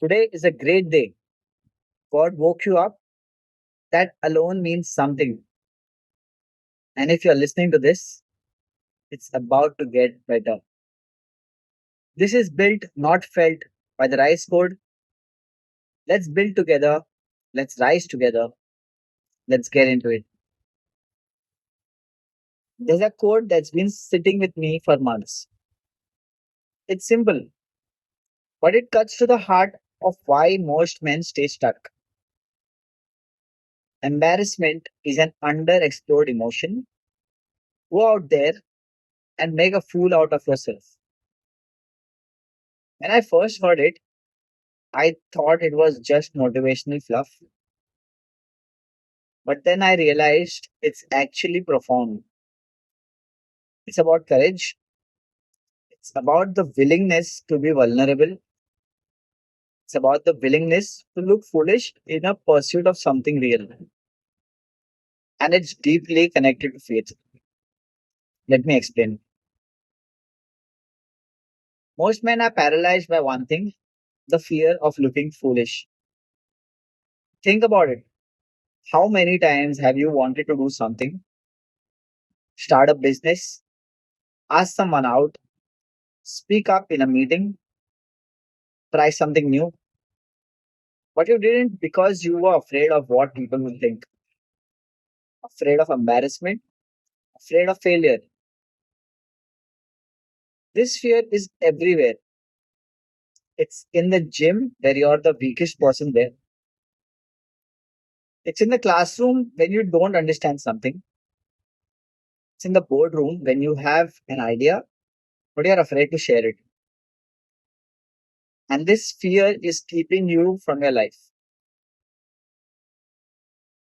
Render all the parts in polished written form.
Today is a great day. God woke you up. That alone means something. And if you're listening to this, it's about to get better. This is built, not felt by the Rise Code. Let's build together. Let's rise together. Let's get into it. There's a quote that's been sitting with me for months. It's simple, but it cuts to the heart of why most men stay stuck. Embarrassment is an underexplored emotion. Go out there and make a fool out of yourself. When I first heard it, I thought it was just motivational fluff, but then I realized it's actually profound. It's about courage, it's about the willingness to be vulnerable, it's about the willingness to look foolish in a pursuit of something real. And it's deeply connected to faith. Let me explain. Most men are paralyzed by one thing, the fear of looking foolish. Think about it. How many times have you wanted to do something, start a business, ask someone out, speak up in a meeting, try something new, but you didn't because you were afraid of what people will think, afraid of embarrassment, afraid of failure. This fear is everywhere. It's in the gym where you're the weakest person there. It's in the classroom when you don't understand something. It's in the boardroom when you have an idea, but you're afraid to share it. And this fear is keeping you from your life.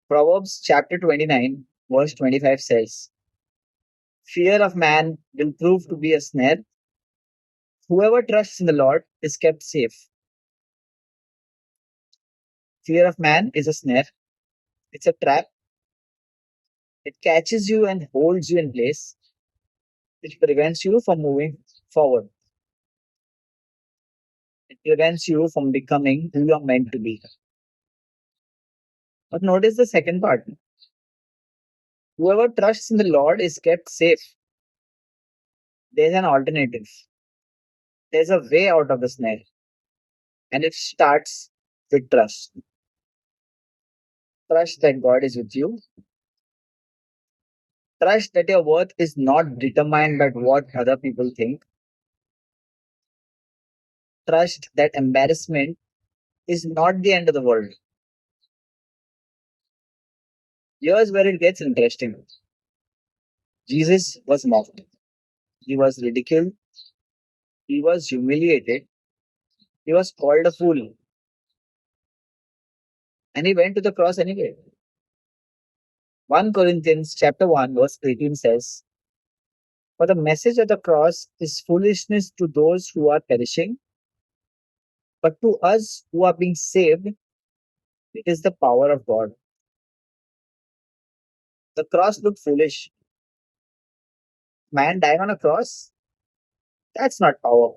Proverbs chapter 29, verse 25 says, fear of man will prove to be a snare. Whoever trusts in the Lord is kept safe. Fear of man is a snare. It's a trap. It catches you and holds you in place. It prevents you from moving forward. It prevents you from becoming who you're meant to be. But notice the second part. Whoever trusts in the Lord is kept safe. There's an alternative. There's a way out of the snare. And it starts with trust. Trust that God is with you. Trust that your worth is not determined by what other people think. Trust that embarrassment is not the end of the world. Here's where it gets interesting. Jesus was mocked. He was ridiculed. He was humiliated. He was called a fool. And he went to the cross anyway. 1 Corinthians chapter 1 verse 18 says, for the message of the cross is foolishness to those who are perishing, but to us who are being saved, it is the power of God. The cross looked foolish. Man dying on a cross? That's not power.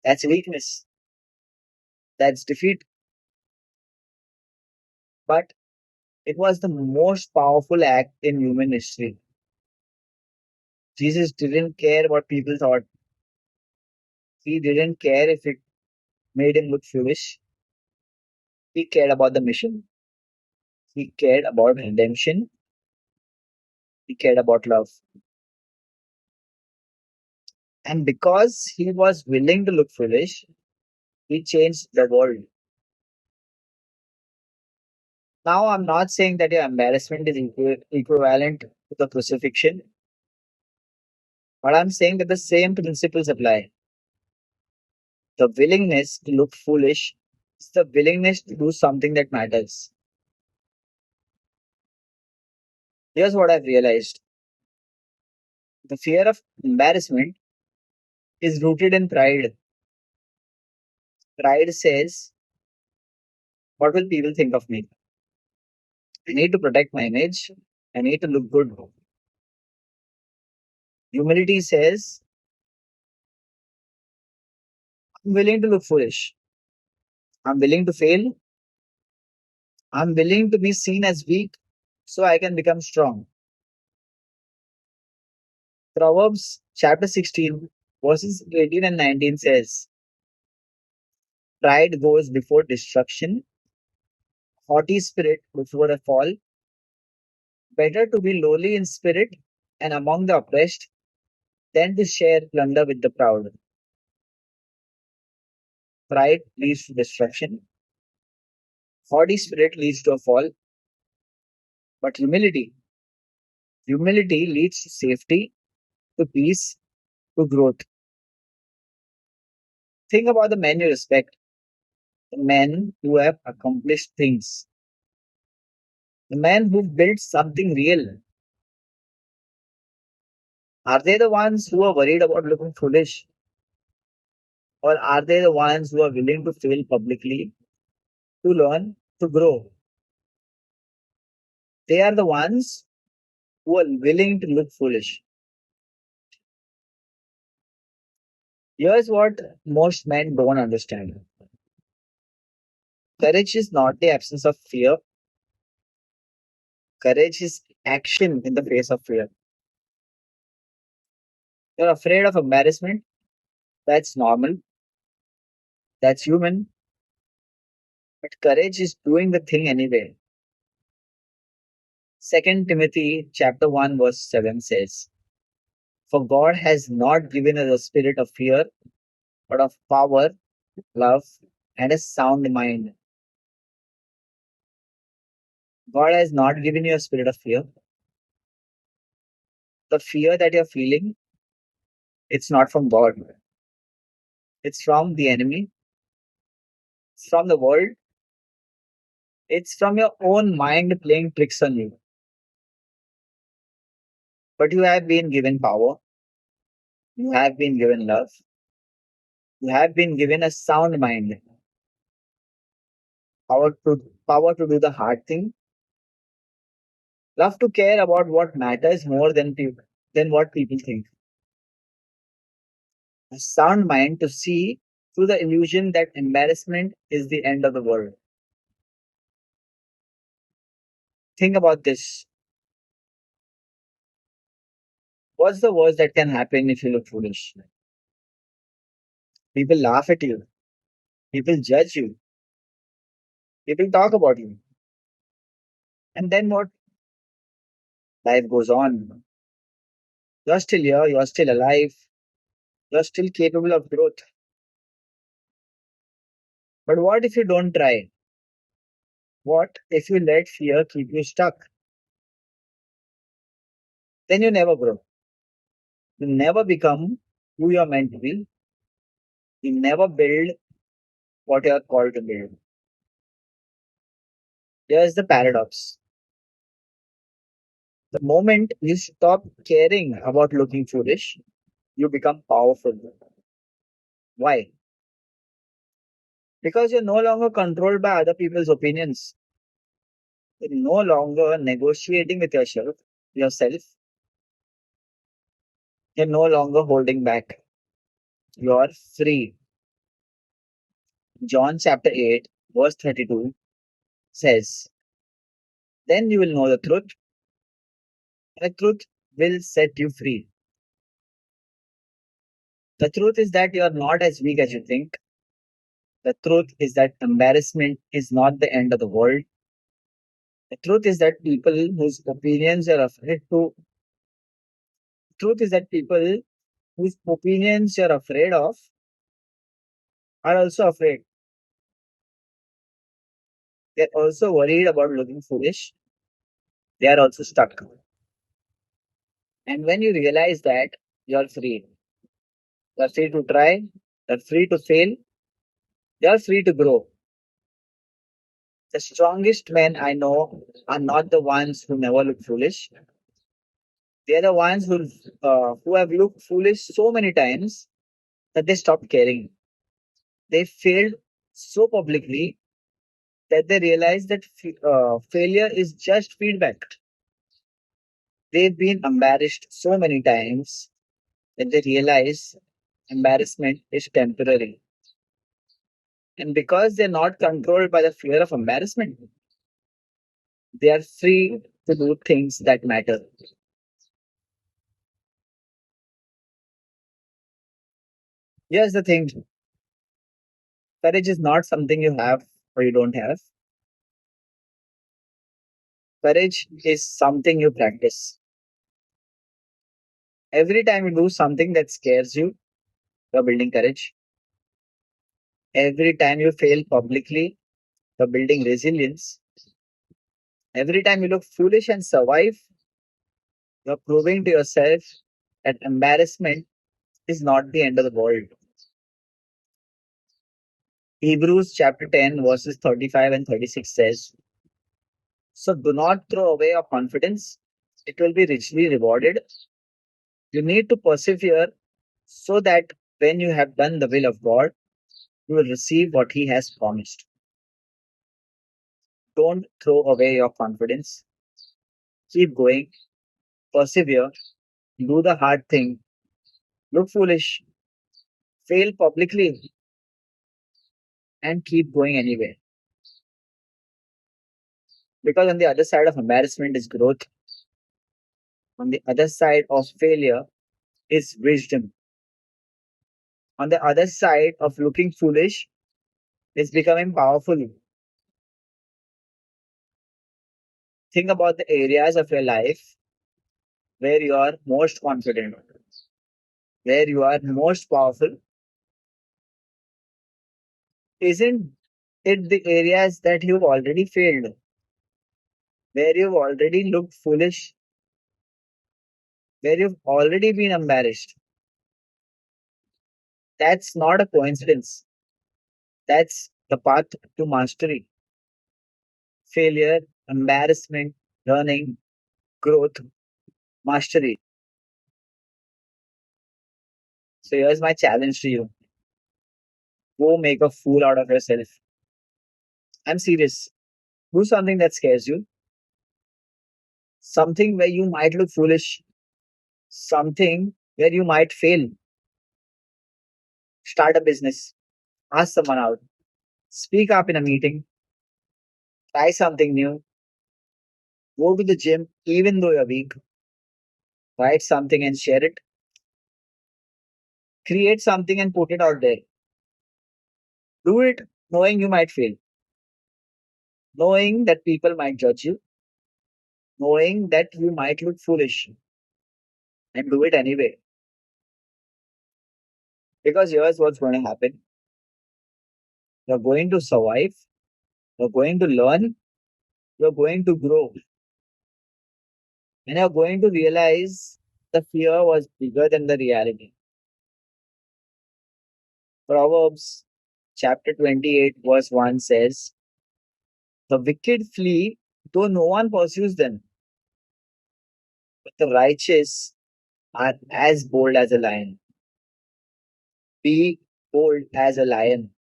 That's weakness. That's defeat. But it was the most powerful act in human history. Jesus didn't care what people thought. He didn't care if it made him look foolish. He cared about the mission. He cared about redemption. He cared about love. And because he was willing to look foolish, he changed the world. Now, I'm not saying that your embarrassment is equivalent to the crucifixion, but I'm saying that the same principles apply. The willingness to look foolish is the willingness to do something that matters. Here's what I've realized. The fear of embarrassment is rooted in pride. Pride says, what will people think of me? I need to protect my image. I need to look good. Humility says, I'm willing to look foolish. I'm willing to fail. I'm willing to be seen as weak so I can become strong. Proverbs chapter 16, verses 18 and 19 says, pride goes before destruction, haughty spirit before a fall. Better to be lowly in spirit and among the oppressed than to share plunder with the proud. Pride leads to destruction, haughty spirit leads to a fall, but humility leads to safety, to peace, to growth. Think about the men you respect, the men who have accomplished things, the men who built something real. Are they the ones who are worried about looking foolish? Or are they the ones who are willing to fail publicly, to learn, to grow? They are the ones who are willing to look foolish. Here's what most men don't understand: courage is not the absence of fear, courage is action in the face of fear. You're afraid of embarrassment. That's normal, that's human, but courage is doing the thing anyway. Second Timothy chapter 1 verse 7 says, for God has not given us a spirit of fear, but of power, love, and a sound mind. God has not given you a spirit of fear. The fear that you're feeling, it's not from God. It's from the enemy. It's from the world. It's from your own mind playing tricks on you. But you have been given power. You have been given love. You have been given a sound mind. Power to do the hard thing. Love to care about what matters more than what people think. A sound mind to see through the illusion that embarrassment is the end of the world. Think about this. What's the worst that can happen if you look foolish? People laugh at you. People judge you. People talk about you. And then what? Life goes on. You're still here. You're still alive. You're still capable of growth. But what if you don't try? What if you let fear keep you stuck? Then you never grow. You never become who you're meant to be. You never build what you're called to build. Here's the paradox. The moment you stop caring about looking foolish, you become powerful. Why? Because you're no longer controlled by other people's opinions. You're no longer negotiating with yourself. You're no longer holding back. You're free. John chapter 8, verse 32 says, then you will know the truth, and the truth will set you free. The truth is that you are not as weak as you think. The truth is that embarrassment is not the end of the world. The truth is that people whose opinions you're afraid of are also afraid. They're also worried about looking foolish. They are also stuck. And when you realize that, you're free. You're free to try. You're free to fail. You're free to grow. The strongest men I know are not the ones who never look foolish. They're the ones who have looked foolish so many times that they stopped caring. They failed so publicly that they realized that failure is just feedback. They've been embarrassed so many times that they realize embarrassment is temporary. And because they're not controlled by the fear of embarrassment, they are free to do things that matter. Here's the thing, courage is not something you have or you don't have. Courage is something you practice. Every time you do something that scares you, you're building courage. Every time you fail publicly, you're building resilience. Every time you look foolish and survive, you're proving to yourself that embarrassment is not the end of the world. Hebrews chapter 10, verses 35 and 36 says, so do not throw away your confidence, it will be richly rewarded. You need to persevere so that when you have done the will of God, you will receive what He has promised. Don't throw away your confidence. Keep going, persevere, do the hard thing, look foolish, fail publicly, and keep going anyway. Because on the other side of embarrassment is growth, on the other side of failure is wisdom. On the other side of looking foolish is becoming powerful. Think about the areas of your life where you are most confident, where you are most powerful. Isn't it the areas that you've already failed, where you've already looked foolish, where you've already been embarrassed? That's not a coincidence. That's the path to mastery. Failure, embarrassment, learning, growth, mastery. So here's my challenge to you. Go make a fool out of yourself. I'm serious. Do something that scares you, something where you might look foolish, something where you might fail. Start a business, ask someone out, speak up in a meeting, try something new, go to the gym even though you're weak, write something and share it, create something and put it out there. Do it knowing you might fail, knowing that people might judge you, knowing that you might look foolish, and do it anyway. Because here's what's going to happen, you're going to survive, you're going to learn, you're going to grow, and you're going to realize the fear was bigger than the reality. Proverbs chapter 28, verse 1 says, the wicked flee though no one pursues them, but the righteous are as bold as a lion. Be bold as a lion.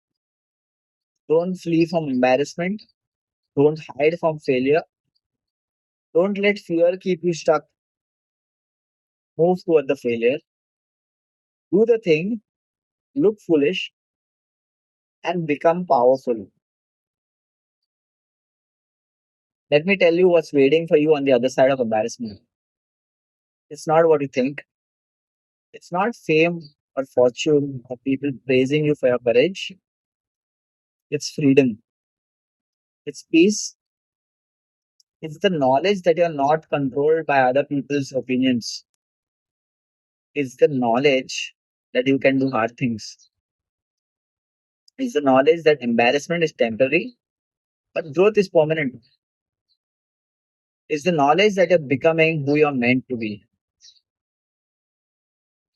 Don't flee from embarrassment. Don't hide from failure. Don't let fear keep you stuck. Move toward the failure. Do the thing, look foolish, and become powerful. Let me tell you what's waiting for you on the other side of embarrassment. It's not what you think. It's not fame or fortune or people praising you for your courage. It's freedom. It's peace. It's the knowledge that you're not controlled by other people's opinions. It's the knowledge that you can do hard things. It's the knowledge that embarrassment is temporary, but growth is permanent. It's the knowledge that you're becoming who you're meant to be.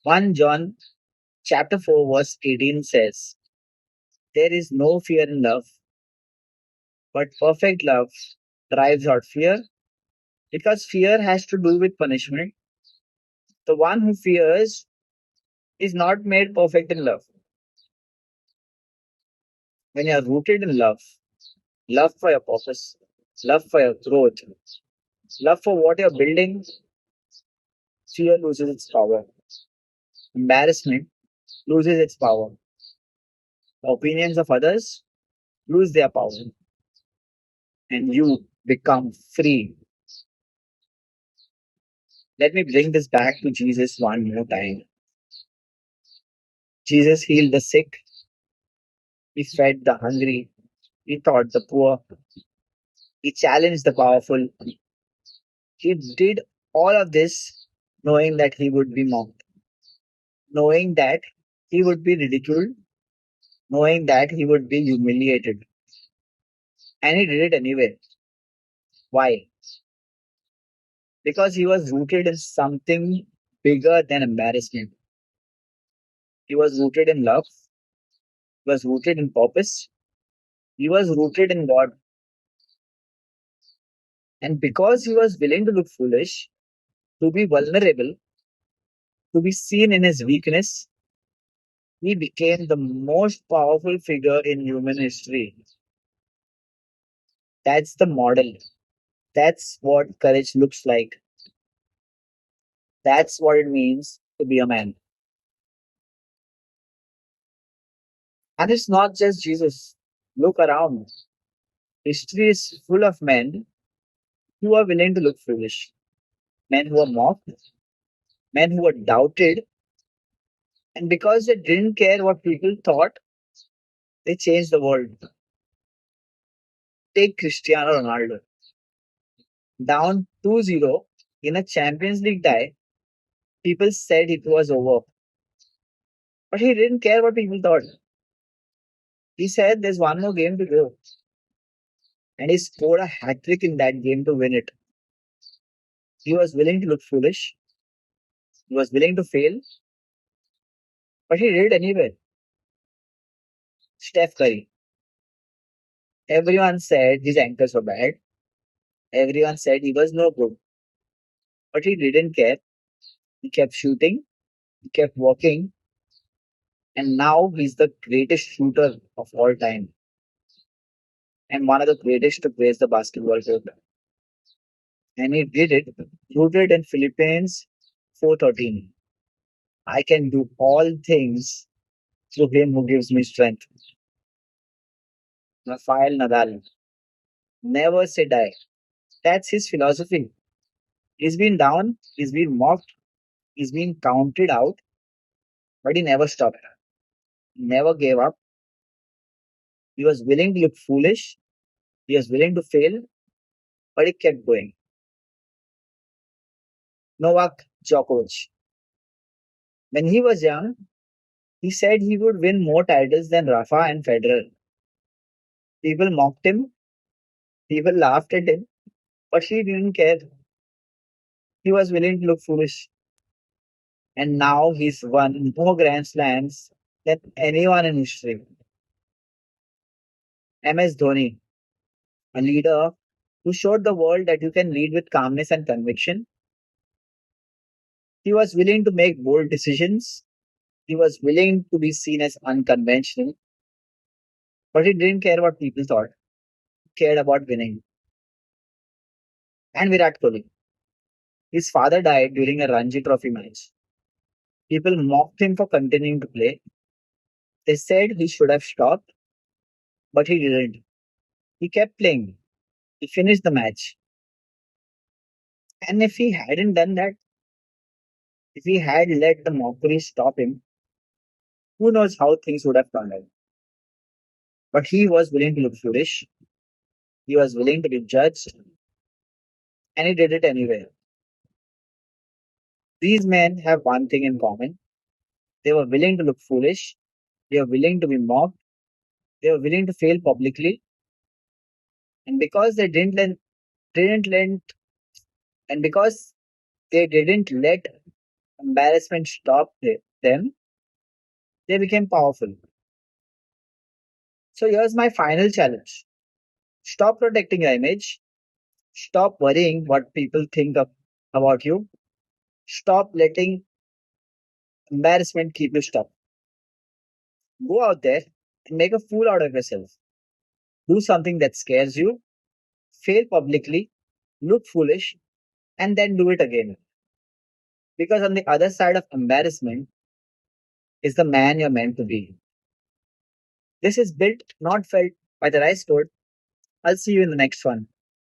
1 John chapter 4 verse 18 says, there is no fear in love, but perfect love drives out fear because fear has to do with punishment. The one who fears is not made perfect in love. When you're rooted in love, love for your purpose, love for your growth, love for what you're building, fear loses its power. Embarrassment loses its power. The opinions of others, lose their power, and you become free. Let me bring this back to Jesus one more time. Jesus healed the sick, he fed the hungry, he taught the poor, he challenged the powerful. He did all of this knowing that he would be mocked, knowing that he would be ridiculed, knowing that he would be humiliated. And he did it anyway. Why? Because he was rooted in something bigger than embarrassment. He was rooted in love, he was rooted in purpose, he was rooted in God. And because he was willing to look foolish, to be vulnerable, to be seen in his weakness, he became the most powerful figure in human history. That's the model. That's what courage looks like. That's what it means to be a man. And it's not just Jesus. Look around. History is full of men who are willing to look foolish, men who are mocked, men who are doubted, and because they didn't care what people thought, they changed the world. Take Cristiano Ronaldo. Down 2-0 in a Champions League tie, people said it was over. But he didn't care what people thought. He said there's one more game to go. And he scored a hat trick in that game to win it. He was willing to look foolish. He was willing to fail, but he did it anyway. Steph Curry. Everyone said his ankles were bad. Everyone said he was no good. But he didn't care. He kept shooting. He kept working. And now he's the greatest shooter of all time. And one of the greatest to grace the basketball court. And he did it rooted in Philippines 4:13. I can do all things through him who gives me strength. Rafael Nadal. Never say die. That's his philosophy. He's been down, he's been mocked, he's been counted out, but he never stopped. He never gave up. He was willing to look foolish, he was willing to fail, but he kept going. Novak Djokovic. When he was young, he said he would win more titles than Rafa and Federer. People mocked him, people laughed at him, but he didn't care. He was willing to look foolish. And now he's won more Grand Slams than anyone in history. MS Dhoni, a leader who showed the world that you can lead with calmness and conviction. He was willing to make bold decisions. He was willing to be seen as unconventional, but he didn't care what people thought. He cared about winning. And Virat Kohli. His father died during a Ranji Trophy match. People mocked him for continuing to play. They said he should have stopped, but he didn't. He kept playing. He finished the match. And if he hadn't done that, if he had let the mockery stop him, who knows how things would have turned out. But he was willing to look foolish. He was willing to be judged, and he did it anyway. These men have one thing in common. They were willing to look foolish. They were willing to be mocked. They were willing to fail publicly. And because they didn't let, and because they didn't let embarrassment stop them, they became powerful. So here's my final challenge. Stop protecting your image. Stop worrying what people think about you. Stop letting embarrassment keep you stuck. Go out there and make a fool out of yourself. Do something that scares you, fail publicly, look foolish, and then do it again. Because on the other side of embarrassment is the man you're meant to be. This is built, not felt. By the rice code, I'll see you in the next one.